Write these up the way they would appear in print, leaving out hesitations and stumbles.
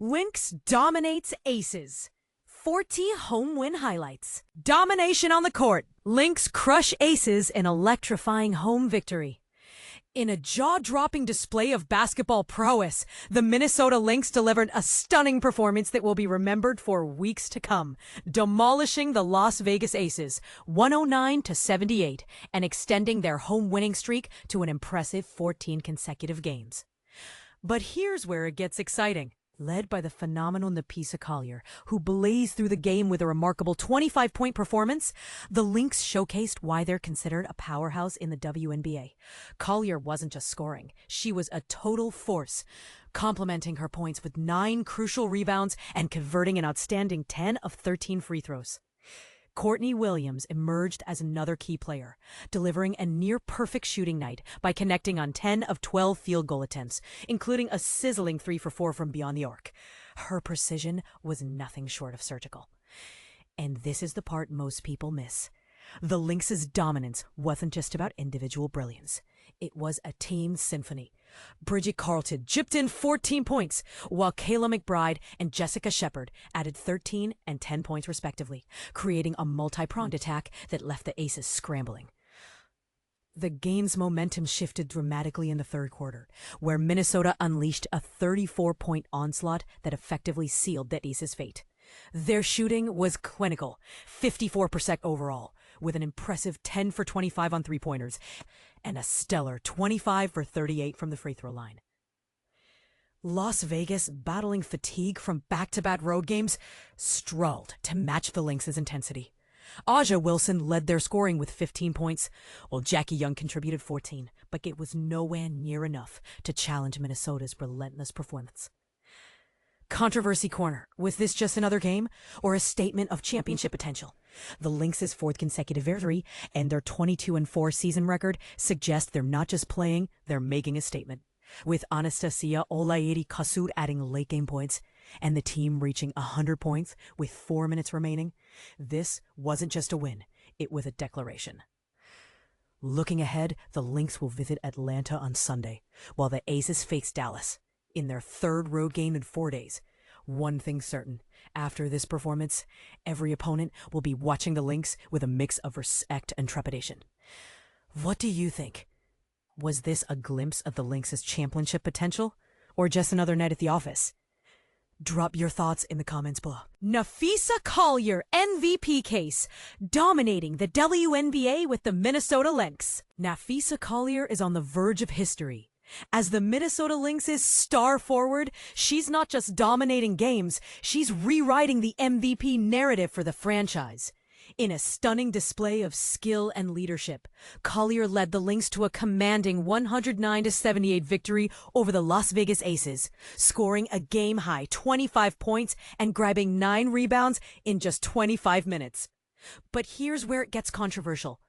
Lynx dominates Aces. 40 home win highlights. Domination on the court. Lynx crush Aces in electrifying home victory. In a jaw-dropping display of basketball prowess, the Minnesota Lynx delivered a stunning performance that will be remembered for weeks to come, demolishing the Las Vegas Aces 109-78 and extending their home winning streak to an impressive 14 consecutive games. But here's where it gets exciting. Led by the phenomenal Napheesa Collier, who blazed through the game with a remarkable 25-point performance, the Lynx showcased why they're considered a powerhouse in the WNBA. Collier wasn't just scoring, she was a total force, complementing her points with 9 crucial rebounds and converting an outstanding 10 of 13 free throws. Courtney emerged as another key player, delivering a near-perfect shooting night by connecting on 10 of 12 field goal attempts, including a sizzling 3 for 4 from beyond the arc. Her precision was nothing short of surgical. And this is the part most people miss. The Lynx's dominance wasn't just about individual brilliance. It was a team symphony. Bridget Carleton chipped in 14 points, while Kayla McBride and Jessica Shepard added 13 and 10 points respectively, creating a multi-pronged attack that left the Aces scrambling. The game's momentum shifted dramatically in the third quarter, where Minnesota unleashed a 34-point onslaught that effectively sealed the Aces' fate. Their shooting was clinical, 54% overall, with an impressive 10 for 25 on three-pointers and a stellar 25 for 38 from the free throw line. Las Vegas, battling fatigue from back-to-back road games, struggled to match the Lynx's intensity. Aja Wilson led their scoring with 15 points, while Jackie Young contributed 14, but it was nowhere near enough to challenge Minnesota's relentless performance. Controversy Corner. Was this just another game or a statement of championship potential? The Lynx's 4th consecutive victory and their 22-4 season record suggest they're not just playing, they're making a statement. With Anastasia Olairi-Kasut adding late game points and the team reaching 100 points with 4 minutes remaining, this wasn't just a win, it was a declaration. Looking ahead, the Lynx will visit Atlanta on Sunday, while the Aces face Dallas in their 3rd road game in 4 days. One thing's certain, after this performance, every opponent will be watching the Lynx with a mix of respect and trepidation. What do you think? Was this a glimpse of the Lynx's championship potential, or just another night at the office? Drop your thoughts in the comments below. Napheesa Collier MVP case, dominating the WNBA with the Minnesota Lynx. Napheesa Collier is on the verge of history. As the Minnesota Lynx's star forward, she's not just dominating games, she's rewriting the MVP narrative for the franchise. In a stunning display of skill and leadership, Collier led the Lynx to a commanding 109-78 victory over the Las Vegas Aces, scoring a game-high 25 points and grabbing 9 rebounds in just 25 minutes. But here's where it gets controversial.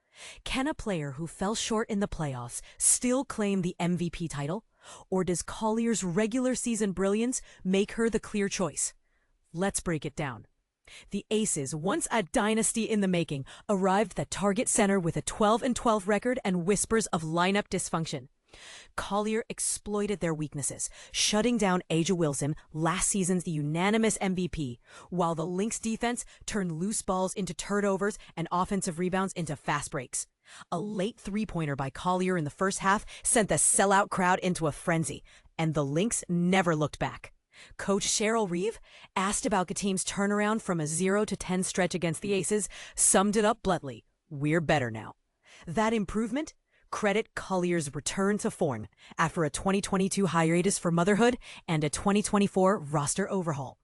Can a player who fell short in the playoffs still claim the MVP title? Or does Collier's regular season brilliance make her the clear choice? Let's break it down. The Aces, once a dynasty in the making, arrived at Target Center with a 12-12 record and whispers of lineup dysfunction. Collier exploited their weaknesses, shutting down Aja Wilson, last season's unanimous MVP, while the Lynx defense turned loose balls into turnovers and offensive rebounds into fast breaks. A late three-pointer by Collier in the first half sent the sellout crowd into a frenzy, and the Lynx never looked back. Coach Cheryl Reeve, asked about the team's turnaround from a 0-10 stretch against the Aces, summed it up bluntly: "We're better now." That improvement? Credit Collier's return to form after a 2022 hiatus for motherhood and a 2024 roster overhaul.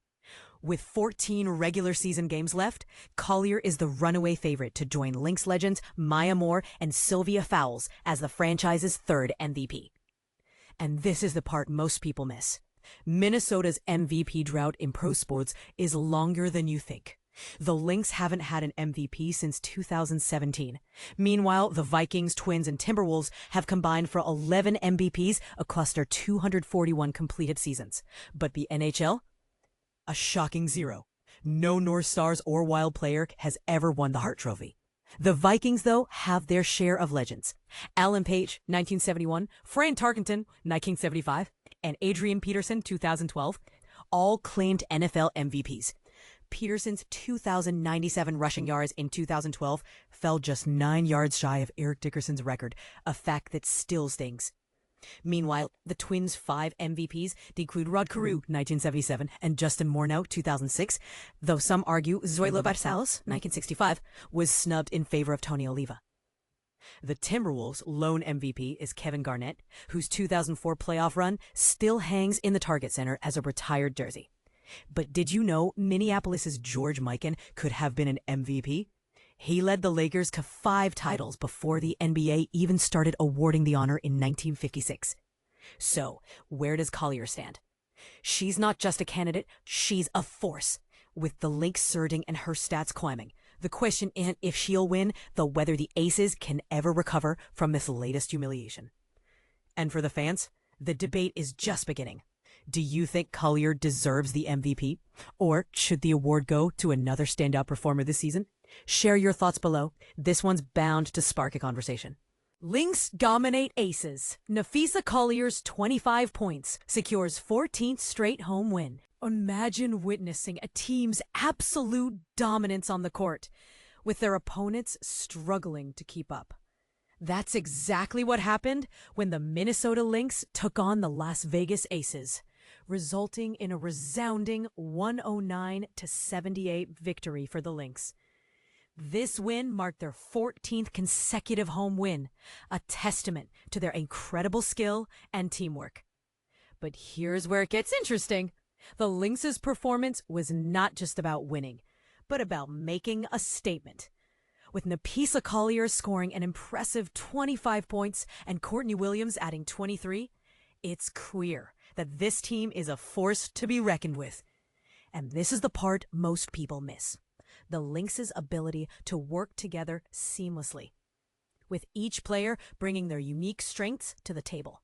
With 14 regular season games left, Collier is the runaway favorite to join Lynx legends Maya Moore and Sylvia Fowles as the franchise's 3rd MVP. And this is the part most people miss. Minnesota's MVP drought in pro sports is longer than you think. The Lynx haven't had an MVP since 2017. Meanwhile, the Vikings, Twins, and Timberwolves have combined for 11 MVPs across their 241 completed seasons. But the NHL? A shocking 0. No North Stars or Wild player has ever won the Hart Trophy. The Vikings, though, have their share of legends. Alan Page, 1971, Fran Tarkenton, 1975, and Adrian Peterson, 2012. all claimed NFL MVPs. Peterson's 2,097 rushing yards in 2012 fell just 9 yards shy of Eric Dickerson's record, a fact that still stings. Meanwhile, the Twins' 5 MVPs include Rod Carew, 1977, and Justin Morneau, 2006, though some argue Zoilo Barcelos, 1965, was snubbed in favor of Tony Oliva. The Timberwolves' lone MVP is Kevin Garnett, whose 2004 playoff run still hangs in the Target Center as a retired jersey. But did you know Minneapolis's George Mikan could have been an MVP? He led the Lakers to 5 titles before the NBA even started awarding the honor in 1956. So, where does Collier stand? She's not just a candidate, she's a force. With the Lynx surging and her stats climbing, the question isn't if she'll win, though whether the Aces can ever recover from this latest humiliation. And for the fans, the debate is just beginning. Do you think Collier deserves the MVP? Or should the award go to another standout performer this season? Share your thoughts below. This one's bound to spark a conversation. Lynx dominate Aces. Napheesa Collier's 25 points secures 14th straight home win. Imagine witnessing a team's absolute dominance on the court, with their opponents struggling to keep up. That's exactly what happened when the Minnesota Lynx took on the Las Vegas Aces, resulting in a resounding 109-78 victory for the Lynx. This win marked their 14th consecutive home win, a testament to their incredible skill and teamwork. But here's where it gets interesting. The Lynx's performance was not just about winning, but about making a statement. With Napheesa Collier scoring an impressive 25 points and Courtney Williams adding 23, it's clear that this team is a force to be reckoned with. And this is the part most people miss: the Lynx's ability to work together seamlessly, with each player bringing their unique strengths to the table.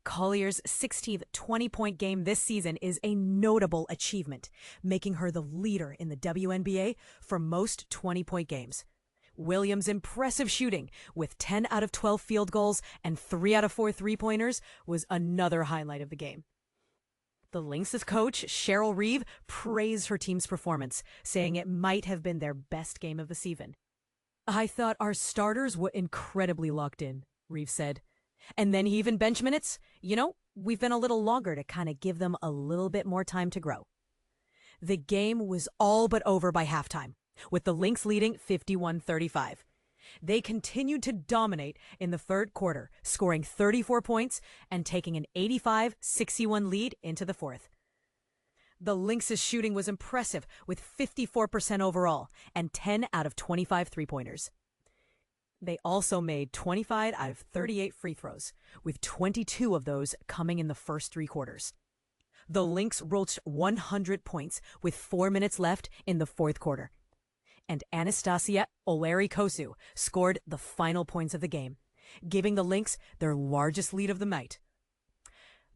Collier's 16th 20-point game this season is a notable achievement, making her the leader in the WNBA for most 20-point games. Williams' impressive shooting, with 10 out of 12 field goals and 3 out of 4 three-pointers, was another highlight of the game. The Lynx's coach, Cheryl Reeve, praised her team's performance, saying it might have been their best game of the season. "I thought our starters were incredibly locked in," Reeve said. "And then even bench minutes, we've been a little longer to kind of give them a little bit more time to grow." The game was all but over by halftime, with the Lynx leading 51-35. They continued to dominate in the third quarter, scoring 34 points and taking an 85-61 lead into the fourth. The Lynx's shooting was impressive, with 54% overall and 10 out of 25 three-pointers. They also made 25 out of 38 free throws, with 22 of those coming in the first 3 quarters. The Lynx reached 100 points with 4 minutes left in the fourth quarter. And Anastasia Oleri-Kosu scored the final points of the game, giving the Lynx their largest lead of the night.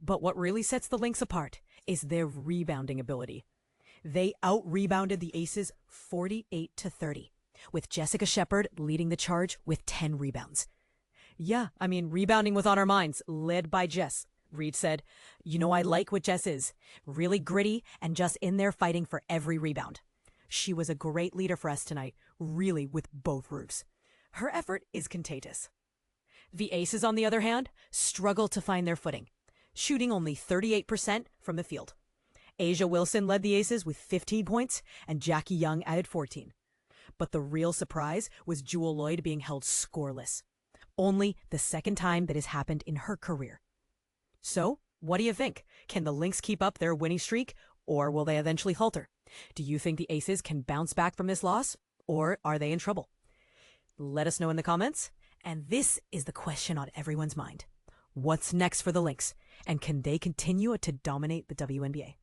But what really sets the Lynx apart is their rebounding ability. They out-rebounded the Aces 48-30. With Jessica Shepard leading the charge with 10 rebounds. "Yeah, rebounding was on our minds, led by Jess," Reed said. "I like what Jess is. Really gritty and just in there fighting for every rebound. She was a great leader for us tonight, really with both roofs. Her effort is contagious." The Aces, on the other hand, struggled to find their footing, shooting only 38% from the field. Asia Wilson led the Aces with 15 points, and Jackie Young added 14. But the real surprise was Jewel Lloyd being held scoreless. Only the second time that has happened in her career. So, what do you think? Can the Lynx keep up their winning streak, or will they eventually falter? Do you think the Aces can bounce back from this loss, or are they in trouble? Let us know in the comments. And this is the question on everyone's mind. What's next for the Lynx, and can they continue to dominate the WNBA?